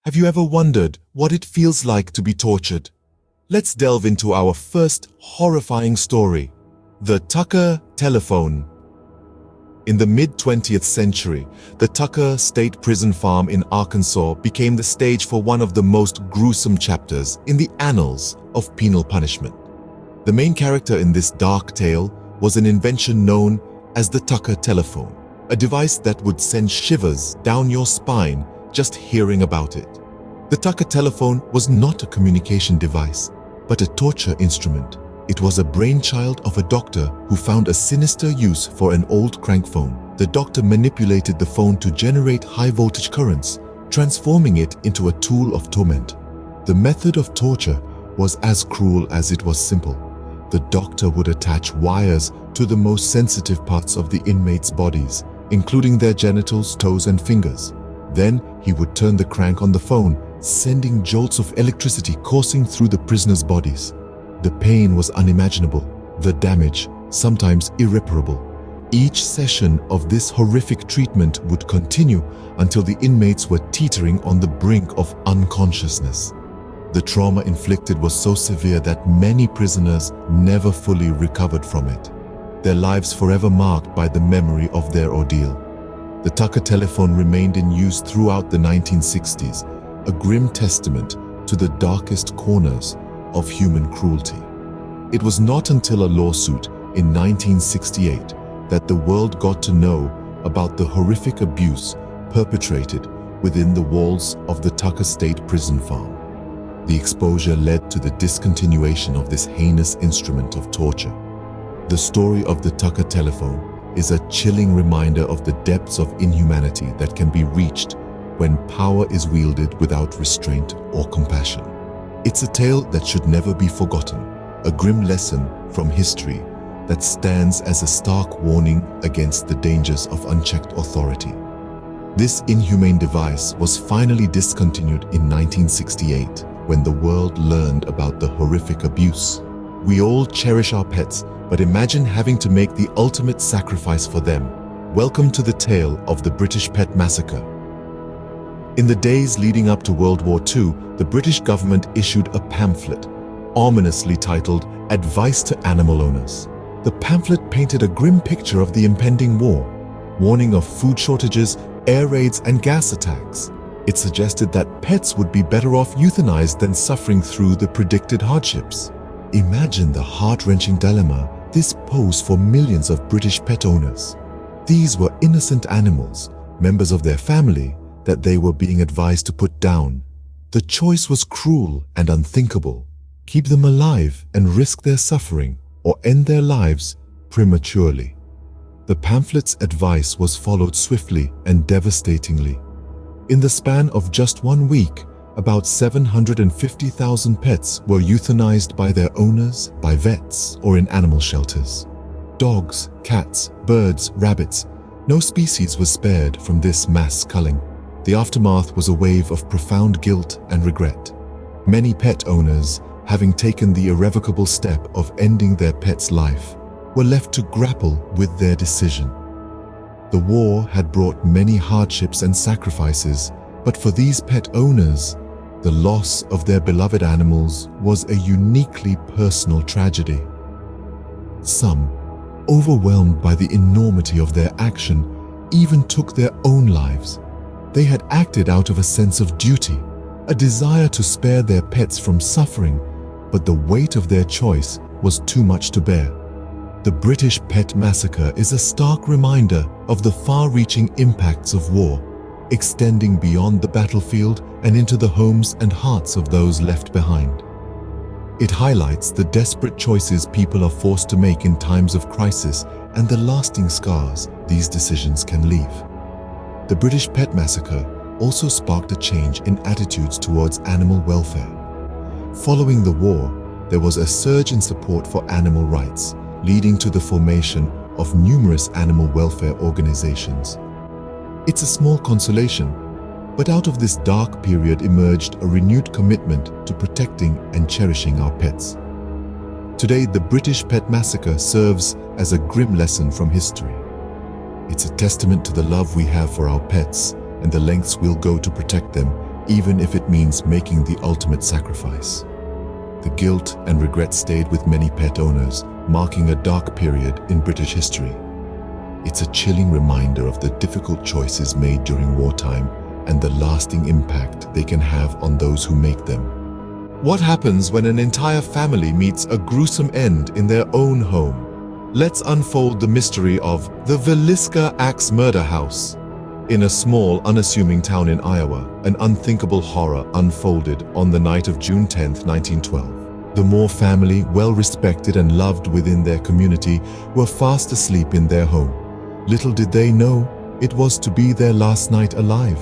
Have you ever wondered what it feels like to be tortured? Let's delve into our first horrifying story, the Tucker telephone. In the mid-20th century, the Tucker State Prison Farm in Arkansas became the stage for one of the most gruesome chapters in the annals of penal punishment. The main character in this dark tale was an invention known as the Tucker telephone, a device that would send shivers down your spine just hearing about it. The Tucker telephone was not a communication device, but a torture instrument. It was a brainchild of a doctor who found a sinister use for an old crank phone. The doctor manipulated the phone to generate high-voltage currents, transforming it into a tool of torment. The method of torture was as cruel as it was simple. The doctor would attach wires to the most sensitive parts of the inmates' bodies, including their genitals, toes, and fingers. Then he would turn the crank on the phone, sending jolts of electricity coursing through the prisoners' bodies. The pain was unimaginable, the damage sometimes irreparable. Each session of this horrific treatment would continue until the inmates were teetering on the brink of unconsciousness. The trauma inflicted was so severe that many prisoners never fully recovered from it, their lives forever marked by the memory of their ordeal. The Tucker telephone remained in use throughout the 1960s, a grim testament to the darkest corners of human cruelty. It was not until a lawsuit in 1968 that the world got to know about the horrific abuse perpetrated within the walls of the Tucker State Prison Farm. The exposure led to the discontinuation of this heinous instrument of torture. The story of the Tucker telephone is a chilling reminder of the depths of inhumanity that can be reached when power is wielded without restraint or compassion. It's a tale that should never be forgotten, a grim lesson from history that stands as a stark warning against the dangers of unchecked authority. This inhumane device was finally discontinued in 1968 when the world learned about the horrific abuse. We all cherish our pets, but imagine having to make the ultimate sacrifice for them. Welcome to the tale of the British Pet Massacre. In the days leading up to World War II, the British government issued a pamphlet, ominously titled Advice to Animal Owners. The pamphlet painted a grim picture of the impending war, warning of food shortages, air raids, and gas attacks. It suggested that pets would be better off euthanized than suffering through the predicted hardships. Imagine the heart-wrenching dilemma this posed for millions of British pet owners. These were innocent animals, members of their family, that they were being advised to put down. The choice was cruel and unthinkable. Keep them alive and risk their suffering, or end their lives prematurely. The pamphlet's advice was followed swiftly and devastatingly. In the span of just 1 week, about 750,000 pets were euthanized by their owners, by vets, or in animal shelters. Dogs, cats, birds, rabbits, no species was spared from this mass culling. The aftermath was a wave of profound guilt and regret. Many pet owners, having taken the irrevocable step of ending their pet's life, were left to grapple with their decision. The war had brought many hardships and sacrifices, but for these pet owners, the loss of their beloved animals was a uniquely personal tragedy. Some, overwhelmed by the enormity of their action, even took their own lives. They had acted out of a sense of duty, a desire to spare their pets from suffering, but the weight of their choice was too much to bear. The British Pet Massacre is a stark reminder of the far-reaching impacts of war, extending beyond the battlefield and into the homes and hearts of those left behind. It highlights the desperate choices people are forced to make in times of crisis and the lasting scars these decisions can leave. The British Pet Massacre also sparked a change in attitudes towards animal welfare. Following the war, there was a surge in support for animal rights, leading to the formation of numerous animal welfare organizations. It's a small consolation, but out of this dark period emerged a renewed commitment to protecting and cherishing our pets. Today, the British Pet Massacre serves as a grim lesson from history. It's a testament to the love we have for our pets and the lengths we'll go to protect them, even if it means making the ultimate sacrifice. The guilt and regret stayed with many pet owners, marking a dark period in British history. It's a chilling reminder of the difficult choices made during wartime and the lasting impact they can have on those who make them. What happens when an entire family meets a gruesome end in their own home? Let's unfold the mystery of the Villisca Axe Murder House. In a small, unassuming town in Iowa, an unthinkable horror unfolded on the night of June 10, 1912. The Moore family, well respected and loved within their community, were fast asleep in their home. Little did they know it was to be their last night alive.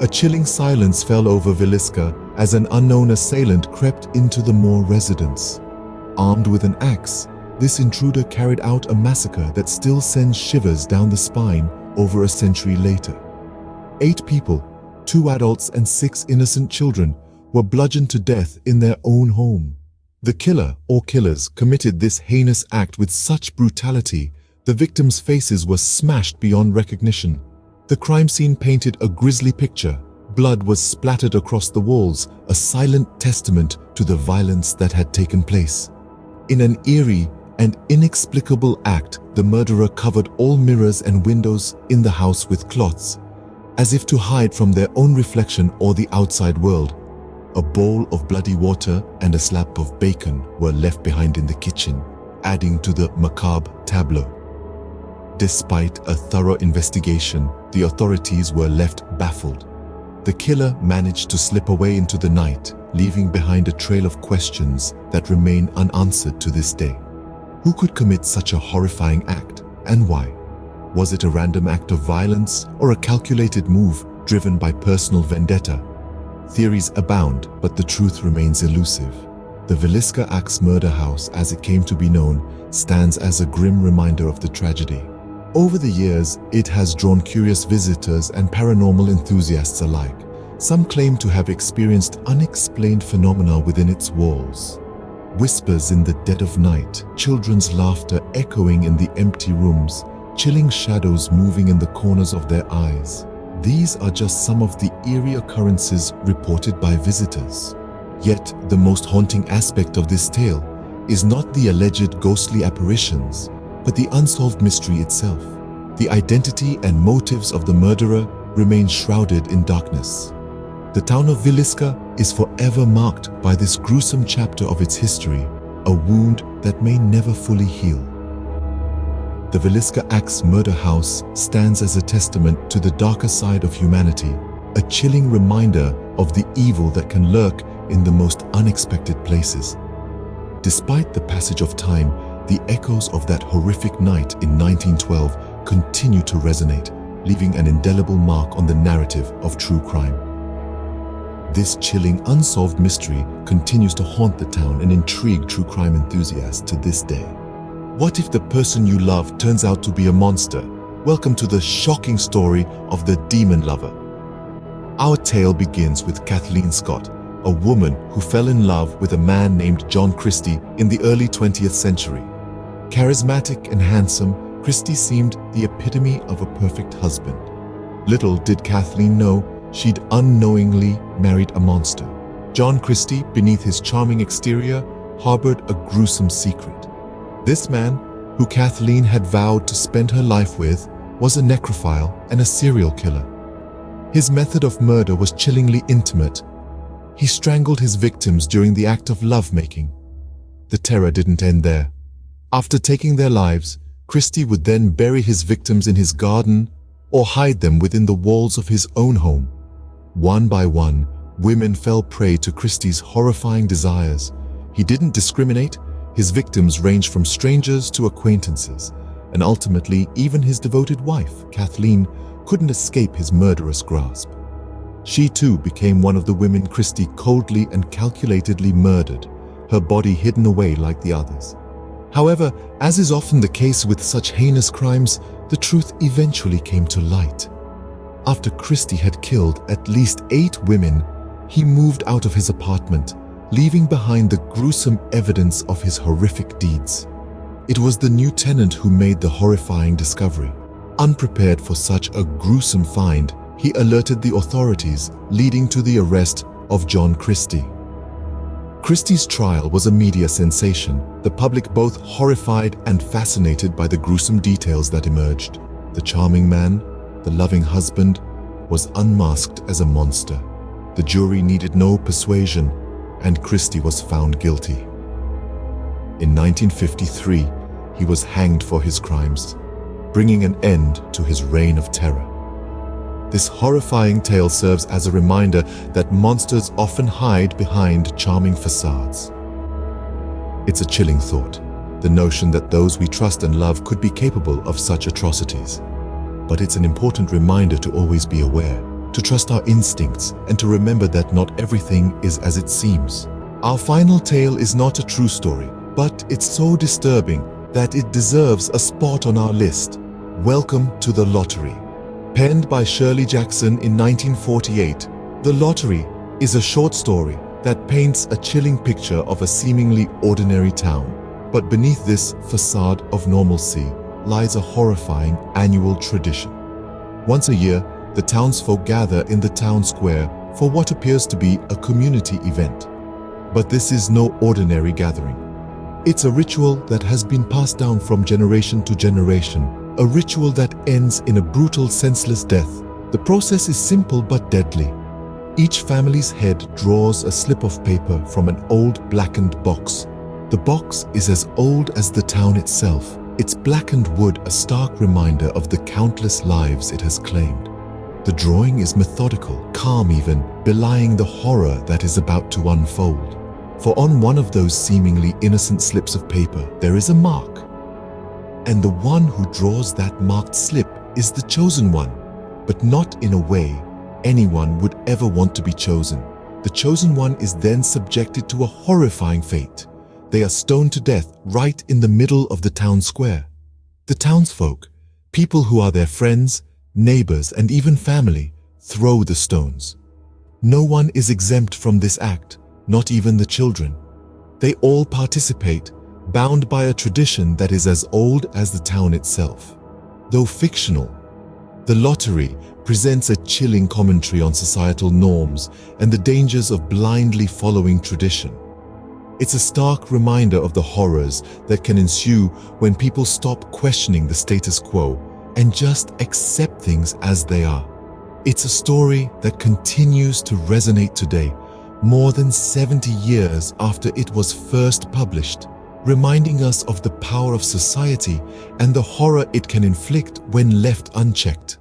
A chilling silence fell over Villisca as an unknown assailant crept into the Moore residence. Armed with an axe, this intruder carried out a massacre that still sends shivers down the spine over a century later. 8 people, 2 adults and 6 innocent children, were bludgeoned to death in their own home. The killer or killers committed this heinous act with such brutality, the victims' faces were smashed beyond recognition. The crime scene painted a grisly picture. Blood was splattered across the walls, a silent testament to the violence that had taken place. In an eerie and inexplicable act, the murderer covered all mirrors and windows in the house with cloths, as if to hide from their own reflection or the outside world. A bowl of bloody water and a slab of bacon were left behind in the kitchen, adding to the macabre tableau. Despite a thorough investigation, the authorities were left baffled. The killer managed to slip away into the night, leaving behind a trail of questions that remain unanswered to this day. Who could commit such a horrifying act, and why? Was it a random act of violence or a calculated move driven by personal vendetta? Theories abound, but the truth remains elusive. The Villisca Axe Murder House, as it came to be known, stands as a grim reminder of the tragedy. Over the years, it has drawn curious visitors and paranormal enthusiasts alike. Some claim to have experienced unexplained phenomena within its walls. Whispers in the dead of night, children's laughter echoing in the empty rooms, chilling shadows moving in the corners of their eyes. These are just some of the eerie occurrences reported by visitors. Yet, the most haunting aspect of this tale is not the alleged ghostly apparitions, but the unsolved mystery itself. The identity and motives of the murderer remain shrouded in darkness. The town of Villisca is forever marked by this gruesome chapter of its history, a wound that may never fully heal. The Villisca Axe Murder House stands as a testament to the darker side of humanity, a chilling reminder of the evil that can lurk in the most unexpected places. Despite the passage of time, the echoes of that horrific night in 1912 continue to resonate, leaving an indelible mark on the narrative of true crime. This chilling, unsolved mystery continues to haunt the town and intrigue true crime enthusiasts to this day. What if the person you love turns out to be a monster? Welcome to the shocking story of the demon lover. Our tale begins with Kathleen Scott, a woman who fell in love with a man named John Christie in the early 20th century. Charismatic and handsome, Christie seemed the epitome of a perfect husband. Little did Kathleen know she'd unknowingly married a monster. John Christie, beneath his charming exterior, harbored a gruesome secret. This man, who Kathleen had vowed to spend her life with, was a necrophile and a serial killer. His method of murder was chillingly intimate. He strangled his victims during the act of lovemaking. The terror didn't end there. After taking their lives, Christie would then bury his victims in his garden or hide them within the walls of his own home. One by one, women fell prey to Christie's horrifying desires. He didn't discriminate. His victims ranged from strangers to acquaintances, and ultimately, even his devoted wife, Kathleen, couldn't escape his murderous grasp. She too became one of the women Christie coldly and calculatedly murdered, her body hidden away like the others. However, as is often the case with such heinous crimes, the truth eventually came to light. After Christie had killed at least 8 women, he moved out of his apartment, leaving behind the gruesome evidence of his horrific deeds. It was the new tenant who made the horrifying discovery. Unprepared for such a gruesome find, he alerted the authorities, leading to the arrest of John Christie. Christie's trial was a media sensation, the public both horrified and fascinated by the gruesome details that emerged. The charming man, the loving husband, was unmasked as a monster. The jury needed no persuasion, and Christie was found guilty. In 1953, he was hanged for his crimes, bringing an end to his reign of terror. This horrifying tale serves as a reminder that monsters often hide behind charming facades. It's a chilling thought, the notion that those we trust and love could be capable of such atrocities. But it's an important reminder to always be aware, to trust our instincts, and to remember that not everything is as it seems. Our final tale is not a true story, but it's so disturbing that it deserves a spot on our list. Welcome to The Lottery. Penned by Shirley Jackson in 1948, The Lottery is a short story that paints a chilling picture of a seemingly ordinary town. But beneath this facade of normalcy lies a horrifying annual tradition. Once a year, the townsfolk gather in the town square for what appears to be a community event. But this is no ordinary gathering. It's a ritual that has been passed down from generation to generation, a ritual that ends in a brutal, senseless death. The process is simple but deadly. Each family's head draws a slip of paper from an old blackened box. The box is as old as the town itself, its blackened wood a stark reminder of the countless lives it has claimed. The drawing is methodical, calm even, belying the horror that is about to unfold. For on one of those seemingly innocent slips of paper, there is a mark. And the one who draws that marked slip is the chosen one, but not in a way anyone would ever want to be chosen. The chosen one is then subjected to a horrifying fate. They are stoned to death right in the middle of the town square. The townsfolk, people who are their friends, neighbors, and even family, throw the stones. No one is exempt from this act, not even the children. They all participate, bound by a tradition that is as old as the town itself. Though fictional, The Lottery presents a chilling commentary on societal norms and the dangers of blindly following tradition. It's a stark reminder of the horrors that can ensue when people stop questioning the status quo and just accept things as they are. It's a story that continues to resonate today, more than 70 years after it was first published, reminding us of the power of society and the horror it can inflict when left unchecked.